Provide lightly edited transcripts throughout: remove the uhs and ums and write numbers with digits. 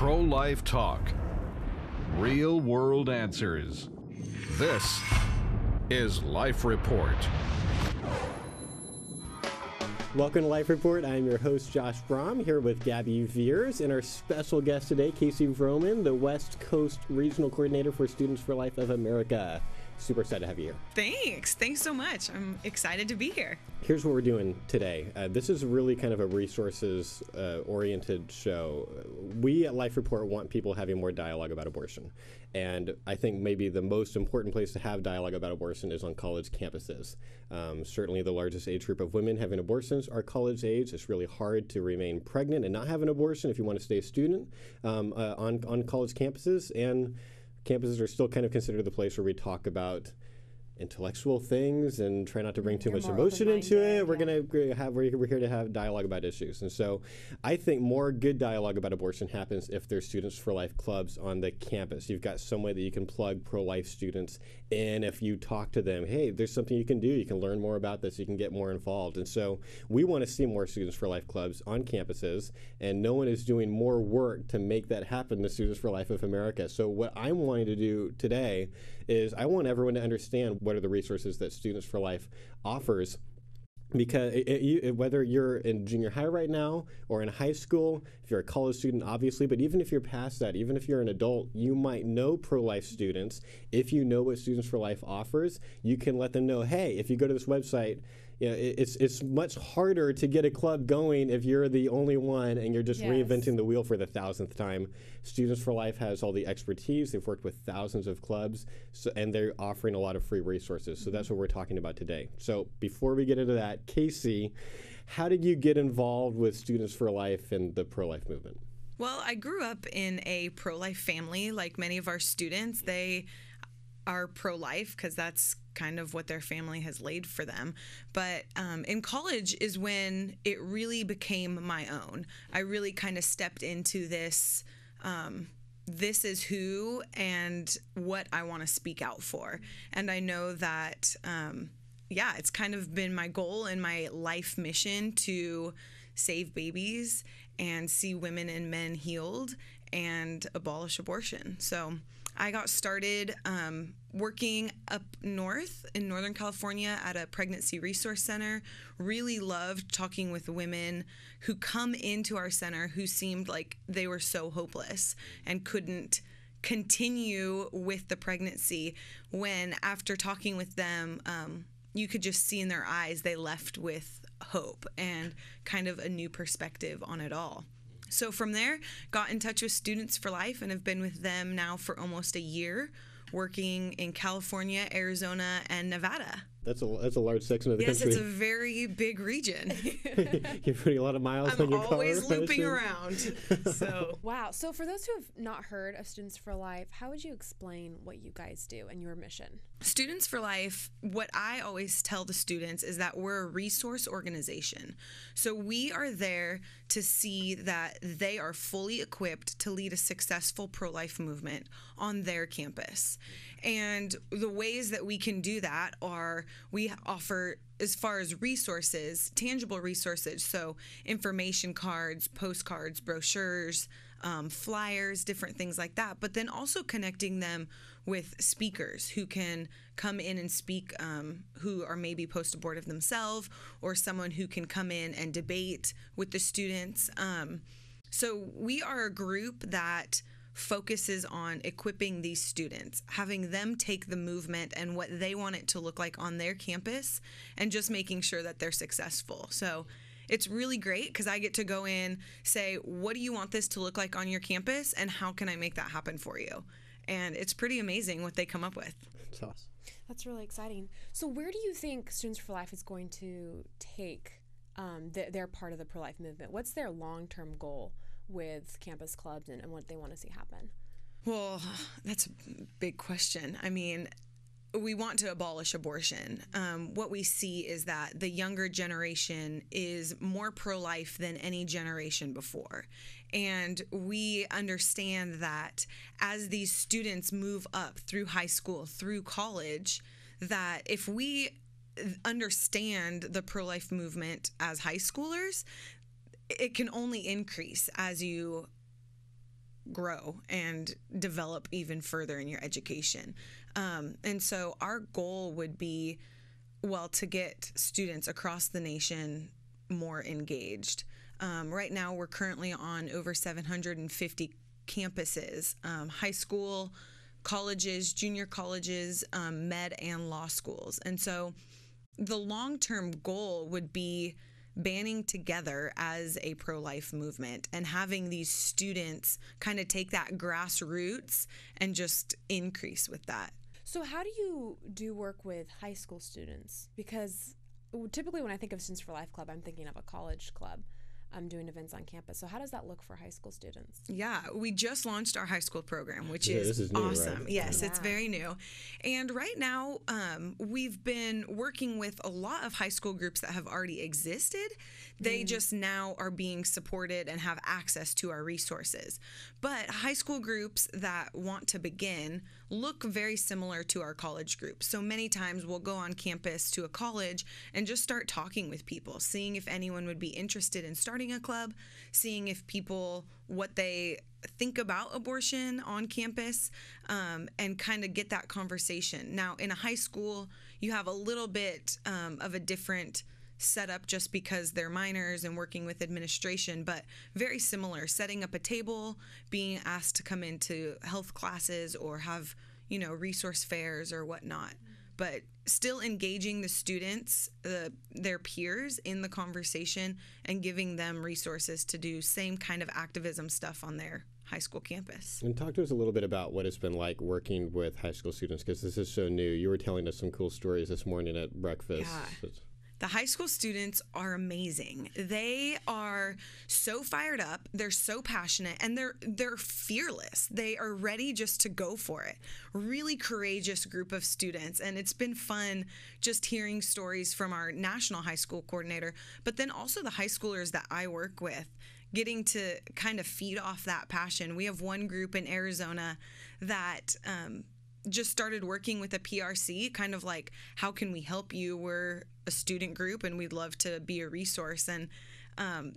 Pro-life talk. Real-world answers. This is Life Report. Welcome to Life Report. I'm your host, Josh Brom, here with Gabby Veers, and our special guest today, Casey Vroman, the West Coast Regional Coordinator for Students for Life of America. Super excited to have you here. Thanks so much. I'm excited to be here. Here's what we're doing today. This is really kind of a resources oriented show. We at Life Report want people having more dialogue about abortion. And I think maybe the most important place to have dialogue about abortion is on college campuses. Certainly the largest age group of women having abortions are college age. It's really hard to remain pregnant and not have an abortion if you want to stay a student on college campuses. And campuses are still kind of considered the place where we talk about intellectual things and try not to bring too much emotion into it. We're here to have dialogue about issues. And so I think more good dialogue about abortion happens if there's Students for Life clubs on the campus. You've got some way that you can plug pro-life students in. If you talk to them, hey, there's something you can do. You can learn more about this. You can get more involved. And so we want to see more Students for Life clubs on campuses, and no one is doing more work to make that happen than Students for Life of America. So what I'm wanting to do today is I want everyone to understand what are the resources that Students for Life offers, because whether you're in junior high right now or in high school, if you're a college student, obviously, but even if you're past that, even if you're an adult, you might know pro-life students. If you know what Students for Life offers, you can let them know, hey, if you go to this website, you know, it's much harder to get a club going if you're the only one and you're just reinventing the wheel for the 1,000th time. Students for Life has all the expertise. They've worked with thousands of clubs, and they're offering a lot of free resources. So that's what we're talking about today. So before we get into that, Casey, how did you get involved with Students for Life and the pro-life movement? Well, I grew up in a pro-life family. Like many of our students, they are pro-life because that's kind of what their family has laid for them. But in college is when it really became my own. I really kind of stepped into this, this is who and what I want to speak out for. And I know that, it's kind of been my goal and my life mission to save babies and see women and men healed and abolish abortion. So I got started working up north in Northern California at a pregnancy resource center. Really loved talking with women who come into our center who seemed like they were so hopeless and couldn't continue with the pregnancy, when after talking with them, you could just see in their eyes they left with hope and kind of a new perspective on it all. So from there, got in touch with Students for Life and have been with them now for almost a year, working in California, Arizona, and Nevada. That's a large section of the country. Yes, it's a very big region. You're putting a lot of miles on your car. I'm always looping around. So wow. So for those who have not heard of Students for Life, how would you explain what you guys do and your mission? Students for Life, what I always tell the students is that we're a resource organization. So we are there to see that they are fully equipped to lead a successful pro-life movement on their campus. And the ways that we can do that are we offer, as far as resources, tangible resources, so information cards, postcards, brochures, flyers, different things like that, but then also connecting them with speakers who can come in and speak, who are maybe post-abortive themselves, or someone who can come in and debate with the students. So we are a group that focuses on equipping these students, having them take the movement and what they want it to look like on their campus, and just making sure that they're successful. So it's really great because I get to go in, say, what do you want this to look like on your campus, and how can I make that happen for you? And it's pretty amazing what they come up with. That's awesome. That's really exciting. So where do you think Students for Life is going to take their part of the pro-life movement? What's their long-term goal with campus clubs and what they want to see happen? Well, that's a big question. I mean, we want to abolish abortion. What we see is that the younger generation is more pro-life than any generation before. And we understand that as these students move up through high school, through college, that if we understand the pro-life movement as high schoolers, it can only increase as you grow and develop even further in your education. And so our goal would be, well, to get students across the nation more engaged. Right now, we're currently on over 750 campuses, high school, colleges, junior colleges, med and law schools. And so the long-term goal would be banding together as a pro-life movement and having these students kind of take that grassroots and just increase with that. So how do you do work with high school students? Because typically when I think of Students for Life Club, I'm thinking of a college club. I'm doing events on campus. So how does that look for high school students? Yeah, we just launched our high school program, which this is new, awesome. Right? Yes, Yeah. it's very new. And right now, we've been working with a lot of high school groups that have already existed. They just now are being supported and have access to our resources. But high school groups that want to begin look very similar to our college groups. So many times we'll go on campus to a college and just start talking with people, seeing if anyone would be interested in starting a club, seeing if people, what they think about abortion on campus, and kind of get that conversation. Now, in a high school, you have a little bit of a different setup just because they're minors and working with administration, but very similar, setting up a table, being asked to come into health classes or have, resource fairs or whatnot, but still engaging the students, their peers in the conversation and giving them resources to do same kind of activism stuff on their high school campus. And talk to us a little bit about what it's been like working with high school students, because this is so new. You were telling us some cool stories this morning at breakfast. Yeah. The high school students are amazing. They are so fired up, they're so passionate, and they're fearless. They are ready just to go for it. Really courageous group of students, and it's been fun just hearing stories from our national high school coordinator, but then also the high schoolers that I work with, getting to kind of feed off that passion. We have one group in Arizona that just started working with a PRC, kind of like, how can we help you? We're a student group and we'd love to be a resource. And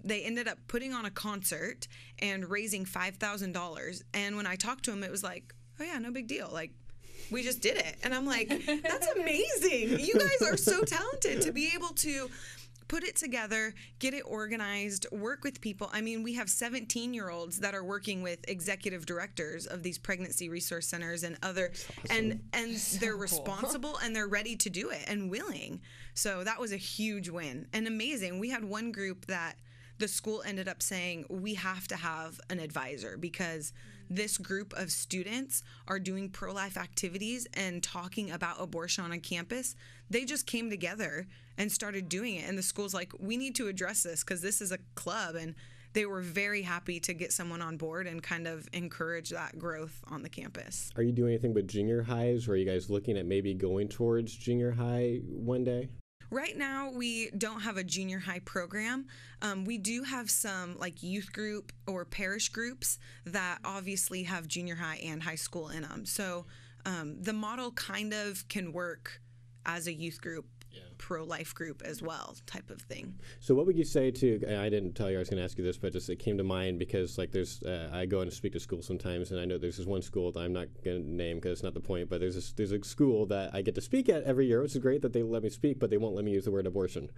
they ended up putting on a concert and raising $5,000. And when I talked to them, it was like, oh yeah, no big deal. Like, we just did it. And I'm like, that's amazing. You guys are so talented to be able to put it together, get it organized, work with people. I mean, we have 17-year-olds that are working with executive directors of these pregnancy resource centers and other, and they're responsible and they're ready to do it and willing. So that was a huge win and amazing. We had one group that the school ended up saying, we have to have an advisor because this group of students are doing pro-life activities and talking about abortion on campus. They just came together and started doing it. And the school's like, we need to address this because this is a club. And they were very happy to get someone on board and kind of encourage that growth on the campus. Are you doing anything with junior highs, or are you guys looking at maybe going towards junior high one day? Right now, we don't have a junior high program. We do have some like youth group or parish groups that obviously have junior high and high school in them. So the model kind of can work as a youth group, pro-life group as well, type of thing. So what would you say to, I didn't tell you I was going to ask you this, but just it came to mind because like there's, I go and speak to schools sometimes, and I know there's this one school that I'm not going to name because it's not the point, but there's a school that I get to speak at every year, which is great that they let me speak, but they won't let me use the word abortion.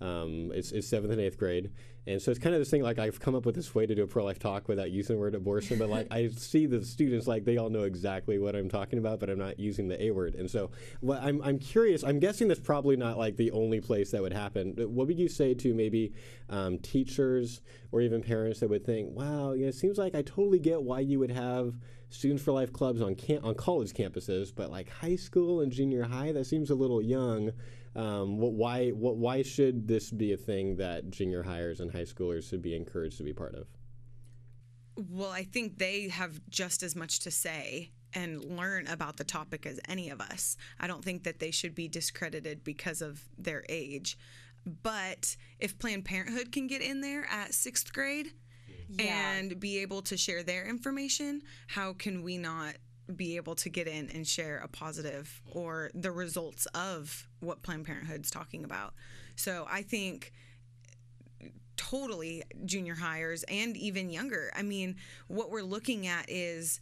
It's 7th and 8th grade. And so it's kind of this thing, like I've come up with this way to do a pro-life talk without using the word abortion, but like I see the students, like they all know exactly what I'm talking about, but I'm not using the A word. And so what I'm curious, I'm guessing that's probably not like the only place that would happen. What would you say to maybe teachers or even parents that would think, wow, it seems like I totally get why you would have Students for Life clubs on college campuses, but like high school and junior high, that seems a little young. Why should this be a thing that junior hires and high schoolers should be encouraged to be part of? Well, I think they have just as much to say and learn about the topic as any of us. I don't think that they should be discredited because of their age. But if Planned Parenthood can get in there at 6th grade and be able to share their information, how can we not be able to get in and share a positive or the results of what Planned Parenthood's talking about? So I think totally junior hires and even younger. I mean, what we're looking at is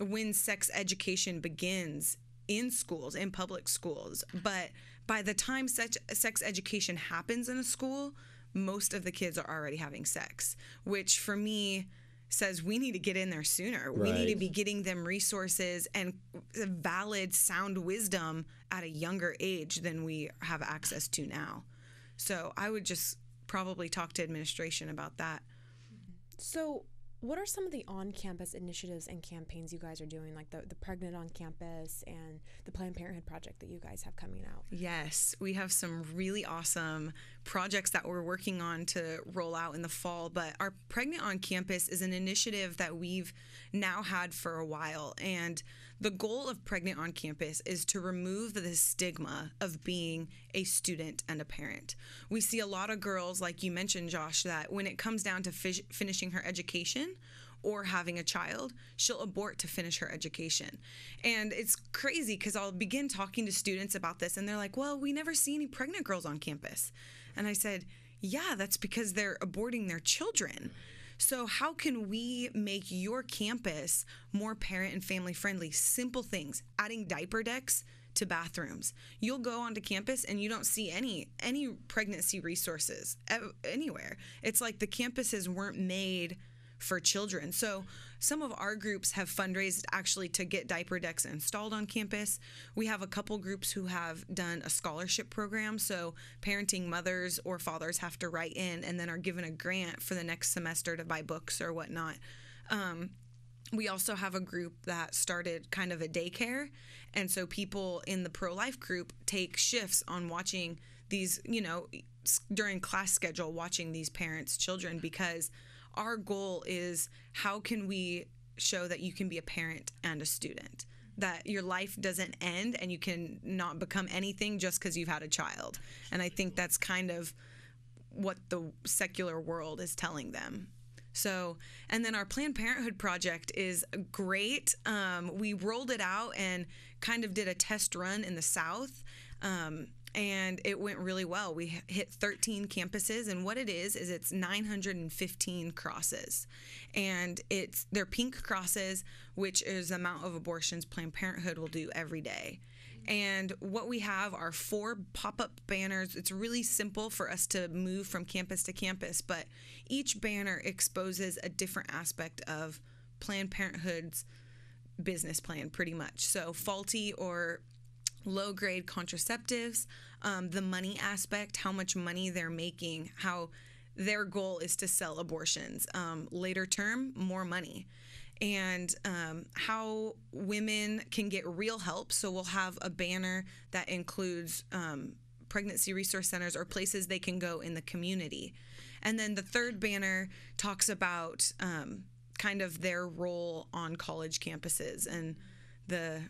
when sex education begins in schools, in public schools. But by the time sex education happens in a school, most of the kids are already having sex, which for me says we need to get in there sooner. We need to be getting them resources and valid, sound wisdom at a younger age than we have access to now. So I would just probably talk to administration about that. So what are some of the on-campus initiatives and campaigns you guys are doing, like the Pregnant on Campus and the Planned Parenthood project that you guys have coming out? Yes, we have some really awesome projects that we're working on to roll out in the fall, but our Pregnant on Campus is an initiative that we've now had for a while, and the goal of Pregnant on Campus is to remove the stigma of being a student and a parent. We see a lot of girls, like you mentioned, Josh, that when it comes down to finishing her education or having a child, she'll abort to finish her education. And it's crazy because I'll begin talking to students about this and they're like, well, we never see any pregnant girls on campus. And I said, yeah, that's because they're aborting their children. So how can we make your campus more parent and family friendly? Simple things, adding diaper decks to bathrooms. You'll go onto campus and you don't see any pregnancy resources anywhere. It's like the campuses weren't made for children. So some of our groups have fundraised actually to get diaper decks installed on campus. We have a couple groups who have done a scholarship program. So parenting mothers or fathers have to write in and then are given a grant for the next semester to buy books or whatnot. We also have a group that started kind of a daycare. And so people in the pro-life group take shifts on watching these, during class schedule, watching these parents' children, because our goal is how can we show that you can be a parent and a student, that your life doesn't end and you can not become anything just because you've had a child. And I think that's kind of what the secular world is telling them. So, and then our Planned Parenthood project is great. We rolled it out and kind of did a test run in the South. And it went really well. We hit 13 campuses, and what it is it's 915 crosses. And they're pink crosses, which is the amount of abortions Planned Parenthood will do every day. And what we have are 4 pop-up banners. It's really simple for us to move from campus to campus, but each banner exposes a different aspect of Planned Parenthood's business plan, pretty much. So faulty or low-grade contraceptives, the money aspect, how much money they're making, how their goal is to sell abortions. Later term, more money. And how women can get real help. So we'll have a banner that includes pregnancy resource centers or places they can go in the community. And then the third banner talks about kind of their role on college campuses and the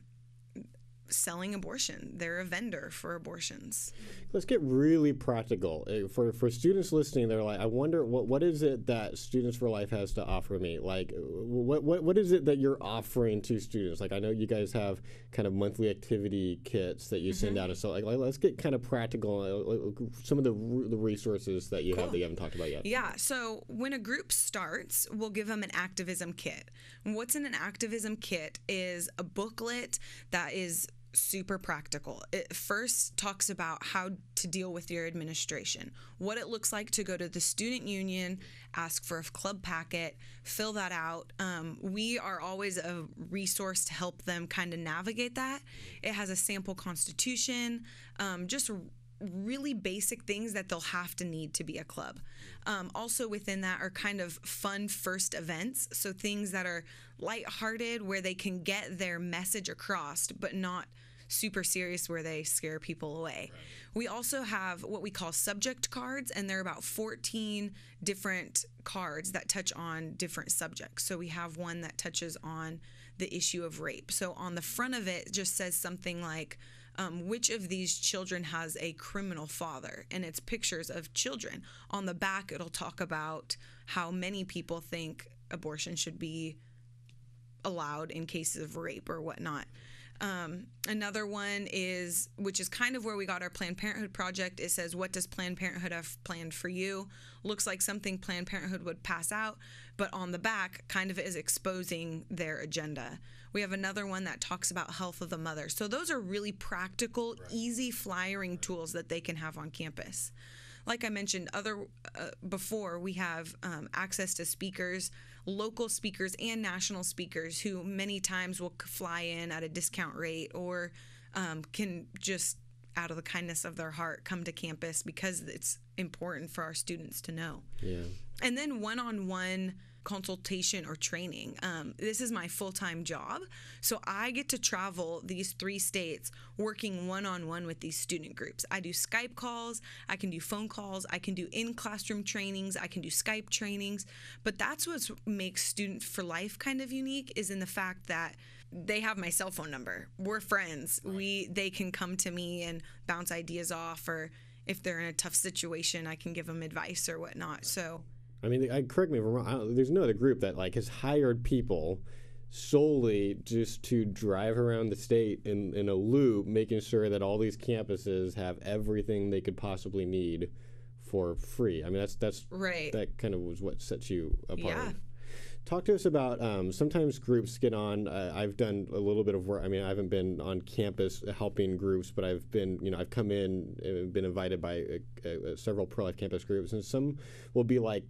selling abortion. They're a vendor for abortions. Let's get really practical. For students listening, they're like, I wonder what is it that Students for Life has to offer me? Like, what is it that you're offering to students? Like, I know you guys have kind of monthly activity kits that you send out, and so like let's get kind of practical. Some of the resources that you have that you haven't talked about yet. Yeah. So when a group starts, we'll give them an activism kit. What's in an activism kit is a booklet that is super practical. It first talks about how to deal with your administration, what it looks like to go to the student union, ask for a club packet, fill that out. We are always a resource to help them kind of navigate that. It has a sample constitution, just really basic things that they'll have to need to be a club. Also within that are kind of fun first events, so things that are lighthearted where they can get their message across, but not super serious where they scare people away. Right. We also have what we call subject cards, and they're about 14 different cards that touch on different subjects. So we have one that touches on the issue of rape. So on the front of it just says something like, which of these children has a criminal father? And it's pictures of children. On the back, it'll talk about how many people think abortion should be allowed in cases of rape or whatnot. Another one is, which is kind of where we got our Planned Parenthood project. It says, what does Planned Parenthood have planned for you? Looks like something Planned Parenthood would pass out, but on the back kind of is exposing their agenda. We have another one that talks about health of the mother. So those are really practical, easy flyering tools that they can have on campus. Like I mentioned before, we have access to speakers, local speakers and national speakers who many times will fly in at a discount rate or can just out of the kindness of their heart come to campus because it's important for our students to know. Yeah. And then one-on-one consultation or training. This is my full-time job. So I get to travel these 3 states working one-on-one with these student groups. I do Skype calls, I can do phone calls, I can do in-classroom trainings, I can do Skype trainings. But that's what makes Student for Life kind of unique, is in the fact that they have my cell phone number. We're friends. They can come to me and bounce ideas off, or if they're in a tough situation, I can give them advice or whatnot. So I mean, correct me if I'm wrong, there's no other group that like has hired people solely just to drive around the state in a loop, making sure that all these campuses have everything they could possibly need for free. I mean, that's right. That kind of was what sets you apart. Yeah. Talk to us about sometimes groups get on. I've done a little bit of work. I mean, I haven't been on campus helping groups, but I've been, I've come in and been invited by several pro-life campus groups, and some will be like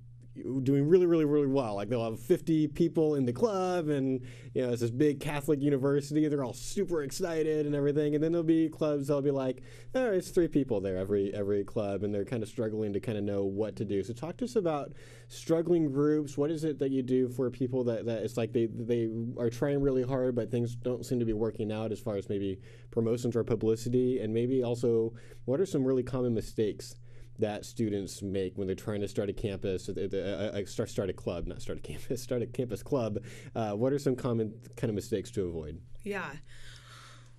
doing really, really, really well. Like they'll have 50 people in the club, and it's this big Catholic university. They're all super excited and everything. And then there'll be clubs that'll be like, oh, it's 3 people there every club, and they're kind of struggling to kind of know what to do. So talk to us about struggling groups. What is it that you do for people that it's like they are trying really hard, but things don't seem to be working out as far as maybe promotions or publicity, and maybe also what are some really common mistakes that students make when they're trying to start a campus, start a club, not start a campus, start a campus club. What are some common kind of mistakes to avoid? Yeah.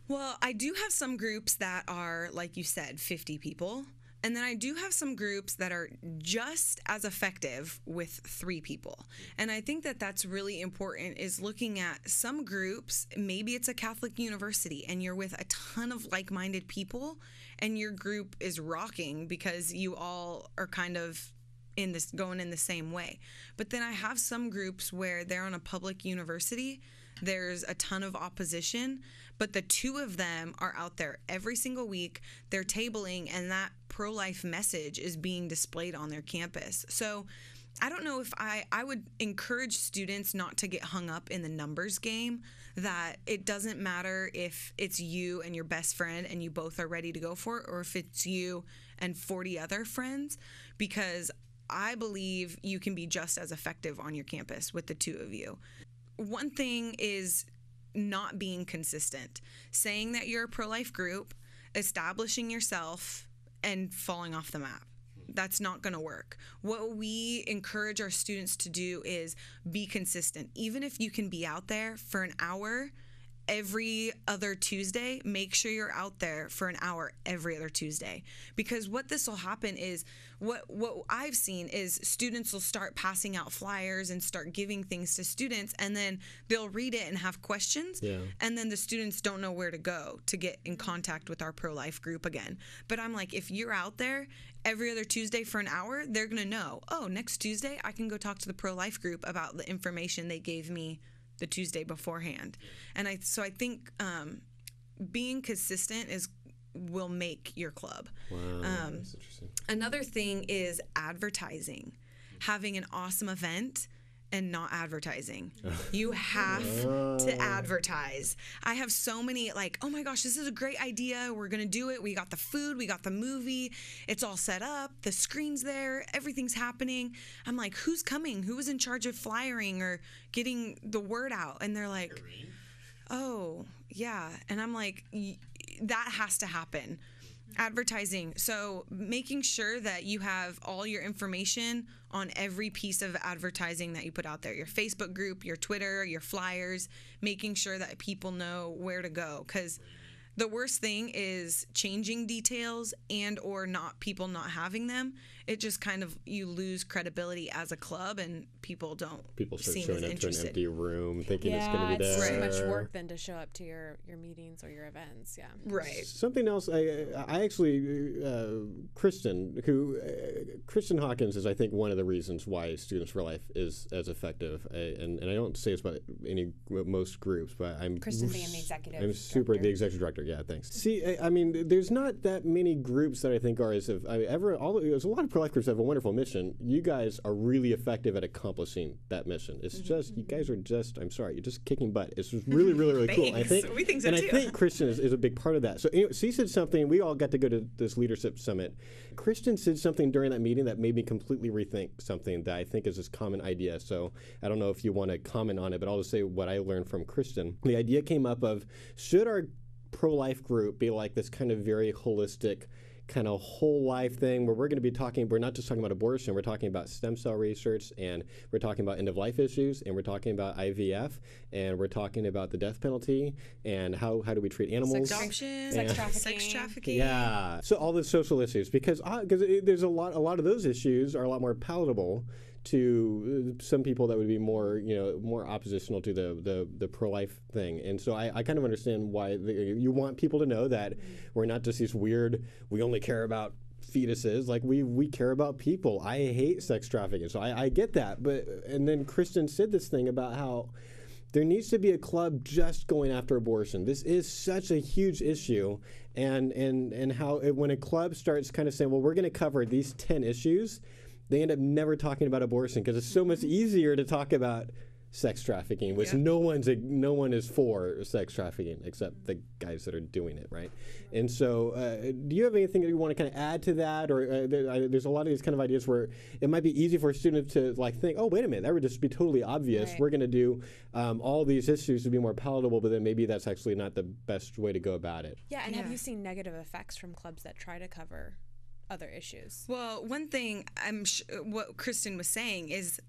Well, I do have some groups that are, like you said, 50 people. And then I do have some groups that are just as effective with 3 people. And I think that that's really important, is looking at some groups, maybe it's a Catholic university and you're with a ton of like-minded people and your group is rocking because you all are kind of going in the same way. But then I have some groups where they're on a public university, there's a ton of opposition, but the 2 of them are out there every single week, they're tabling, and that pro-life message is being displayed on their campus. So I don't know if I would encourage students not to get hung up in the numbers game, that it doesn't matter if it's you and your best friend and you both are ready to go for it, or if it's you and 40 other friends, because I believe you can be just as effective on your campus with the 2 of you. One thing is not being consistent, saying that you're a pro-life group, establishing yourself, and falling off the map. That's not going to work. What we encourage our students to do is be consistent. Even if you can be out there for an hour every other Tuesday, make sure you're out there for an hour every other Tuesday. Because what this will happen is, what I've seen is students will start passing out flyers and start giving things to students, and then they'll read it and have questions, and then the students don't know where to go to get in contact with our pro-life group again. But I'm like, if you're out there every other Tuesday for an hour, they're going to know, oh, next Tuesday I can go talk to the pro-life group about the information they gave me the Tuesday beforehand. And I think being consistent will make your club. Wow, that's interesting. Another thing is advertising. Having an awesome event and not advertising. You have to advertise. I have so many oh my gosh, this is a great idea. We're going to do it. We got the food. We got the movie. It's all set up. The screen's there. Everything's happening. I'm like, who's coming? Who was in charge of flyering or getting the word out? And they're like, oh, yeah. And I'm like, that has to happen. Advertising. So making sure that you have all your information on every piece of advertising that you put out there, your Facebook group, your Twitter, your flyers, making sure that people know where to go. Because the worst thing is changing details and or people not having them it just kind of, you lose credibility as a club, and people start seem showing as up to an interested. empty room thinking it's going to be it's there. too much work than to show up to your meetings or your events. Yeah. Right. Something else, I actually, Kristen Hawkins is, I think, one of the reasons why Students for Life is as effective. And I don't say it's about most groups, but Kristen being the executive the executive director. Yeah, thanks. See, I mean, there's not that many groups that I think are there's a lot of pro-life groups that have a wonderful mission. You guys are really effective at accomplishing that mission. It's just, you guys are just, I'm sorry, you're just kicking butt. It's just really, really, really cool. I think, we think so and too. I think Kristen is a big part of that. So anyway, she said something, we all got to go to this leadership summit. Kristen said something during that meeting that made me completely rethink something that I think is this common idea. So I don't know if you want to comment on it, but I'll just say what I learned from Kristen. The idea came up of, should our pro-life group be like this kind of very holistic kind of whole life thing where we're not just talking about abortion, we're talking about stem cell research, and we're talking about end of life issues, and we're talking about IVF, and we're talking about the death penalty, and how do we treat animals, adoption, sex trafficking. Yeah, so all the social issues, because there's a lot of those issues are a lot more palatable to some people that would be more oppositional to the pro-life thing. And so I kind of understand why you want people to know that we're not just these weird, we only care about fetuses. Like, we care about people. I hate sex trafficking, so I get that. And then Kristen said this thing about how there needs to be a club just going after abortion. This is such a huge issue, and how when a club starts kind of saying, well, we're going to cover these 10 issues, they end up never talking about abortion because it's so much easier to talk about sex trafficking, which no one is for sex trafficking except the guys that are doing it, right? And so, do you have anything that you want to kind of add to that, or there's a lot of these kind of ideas where it might be easy for a student to think, oh, wait a minute, that would just be totally obvious. Right. We're going to do all these issues to be more palatable, but then maybe that's actually not the best way to go about it. Yeah, and have you seen negative effects from clubs that try to cover other issues? Well, one thing what Kristen was saying is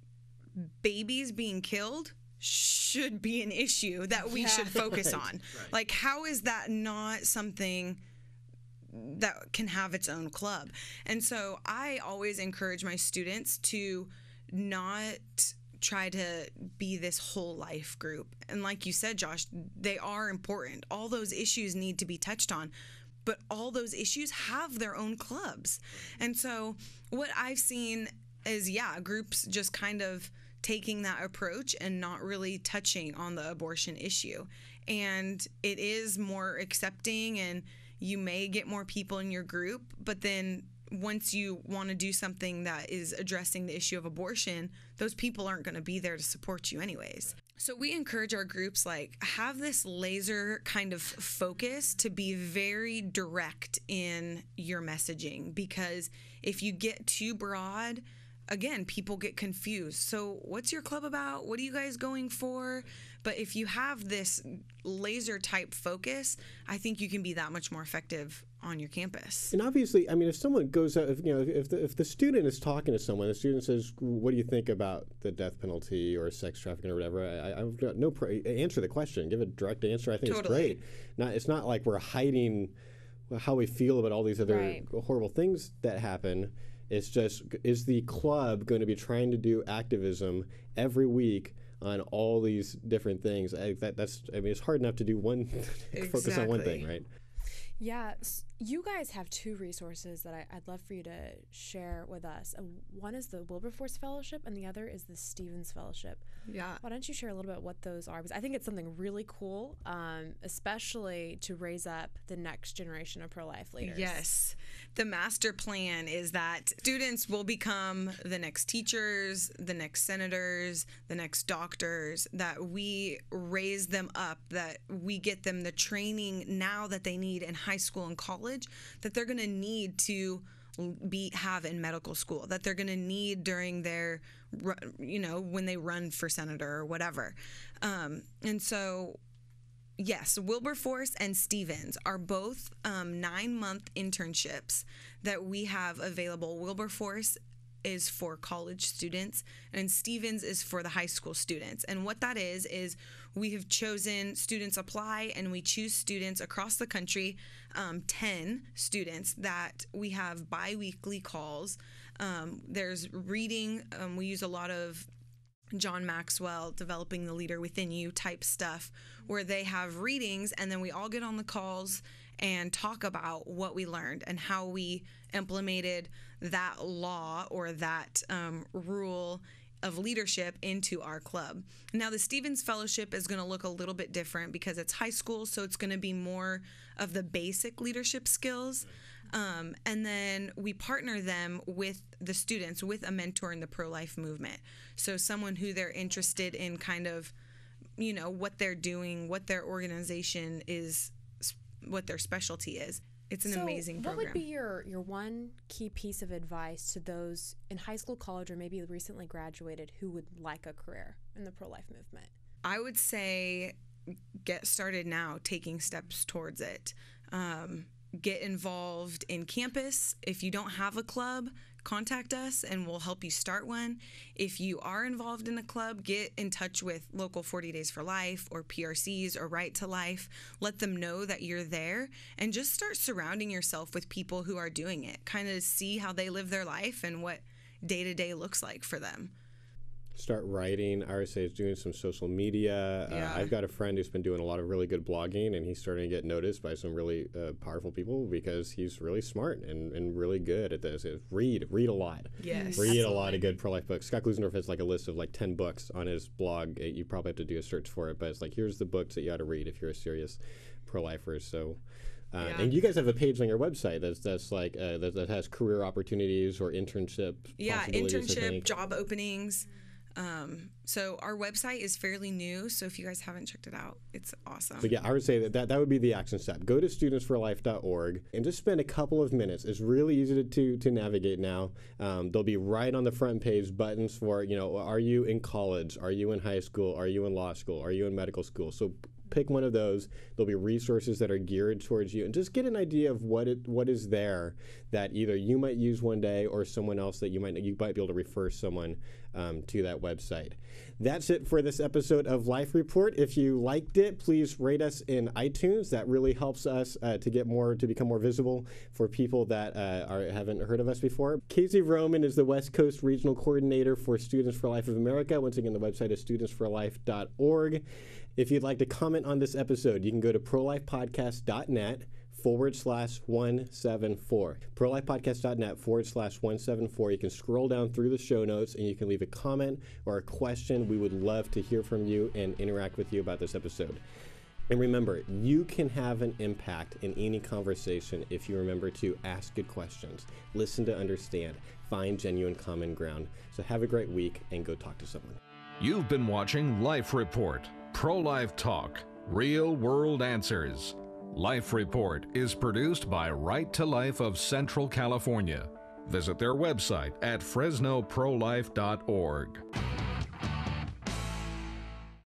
babies being killed should be an issue that we should focus on. Right. Like, how is that not something that can have its own club? And so I always encourage my students to not try to be this whole life group. And like you said, Josh, they are important. All those issues need to be touched on. But all those issues have their own clubs. And so what I've seen is, groups just kind of taking that approach and not really touching on the abortion issue. And it is more accepting, and you may get more people in your group, but then once you want to do something that is addressing the issue of abortion, those people aren't going to be there to support you anyways. So we encourage our groups, have this laser kind of focus to be very direct in your messaging, because if you get too broad, again, people get confused. So what's your club about? What are you guys going for? But if you have this laser type focus, I think you can be that much more effective on your campus. And obviously, I mean, if someone goes out, if the student is talking to someone, the student says, "What do you think about the death penalty or sex trafficking or whatever?" I've got answer the question, give a direct answer. I think it's great. It's not like we're hiding how we feel about all these other horrible things that happen. It's just, is the club going to be trying to do activism every week on all these different things? It's hard enough to do one, focus on one thing, right? Yeah, you guys have two resources that I'd love for you to share with us. One is the Wilberforce Fellowship, and the other is the Stevens Fellowship. Yeah. Why don't you share a little bit what those are? Because I think it's something really cool, especially to raise up the next generation of pro-life leaders. Yes. The master plan is that students will become the next teachers, the next senators, the next doctors, that we raise them up, that we get them the training now that they need in high school and college, that they're going to need to have in medical school, that they're going to need during their, when they run for senator or whatever. And so, yes, Wilberforce and Stevens are both 9-month internships that we have available. Wilberforce is for college students, and Stevens is for the high school students. And what that is we have chosen, students apply, and we choose students across the country, 10 students that we have bi-weekly calls There's reading. We use a lot of John Maxwell, Developing the Leader Within You type stuff, where they have readings, and then we all get on the calls and talk about what we learned and how we implemented that law or that rule of leadership into our club. Now, the Stevens Fellowship is going to look a little bit different because it's high school, so it's going to be more of the basic leadership skills. And then we partner them with the students, with a mentor in the pro-life movement. So someone who they're interested in kind of, you know, what they're doing, what their organization is, what their specialty is. It's an amazing program. What would be your one key piece of advice to those in high school, college, or maybe recently graduated who would like a career in the pro-life movement? I would say get started now, taking steps towards it. Get involved in campus. If you don't have a club, contact us and we'll help you start one. If you are involved in a club, get in touch with local 40 Days for Life or PRCs or Right to Life. Let them know that you're there and just start surrounding yourself with people who are doing it. Kind of see how they live their life and what day-to-day looks like for them. Start writing. RSA is doing some social media. Yeah. I've got a friend who's been doing a lot of really good blogging, and he's starting to get noticed by some really powerful people because he's really smart and really good at this. Read a lot. Yes. Read Absolutely. a lot of good pro-life books. Scott Klusendorf has like a list of like 10 books on his blog. You probably have to do a search for it, but it's like, here's the books that you ought to read if you're a serious pro-lifer. So. And you guys have a page on your website that's like that has career opportunities or internship. Yeah, possibilities, internship, job openings. So our website is fairly new, so if you guys haven't checked it out, it's awesome. But yeah, I would say that would be the action step. Go to studentsforlife.org and just spend a couple of minutes. It's really easy to navigate now. There'll be right on the front page buttons for, you know, are you in college? Are you in high school? Are you in law school? Are you in medical school? So pick one of those. There'll be resources that are geared towards you, and just get an idea of what is there that either you might use one day or someone else that you might be able to refer someone to that website. That's it for this episode of Life Report. If you liked it, please rate us in iTunes. That really helps us to become more visible for people that haven't heard of us before. Casey Vroman is the West Coast Regional Coordinator for Students for Life of America. Once again, the website is studentsforlife.org. If you'd like to comment on this episode, you can go to prolifepodcast.net/174. prolifepodcast.net/174. You can scroll down through the show notes and you can leave a comment or a question. We would love to hear from you and interact with you about this episode. And remember, you can have an impact in any conversation if you remember to ask good questions, listen to understand, find genuine common ground. So have a great week and go talk to someone. You've been watching Life Report, pro-life talk, real-world answers. Life Report is produced by Right to Life of Central California. Visit their website at fresnoprolife.org.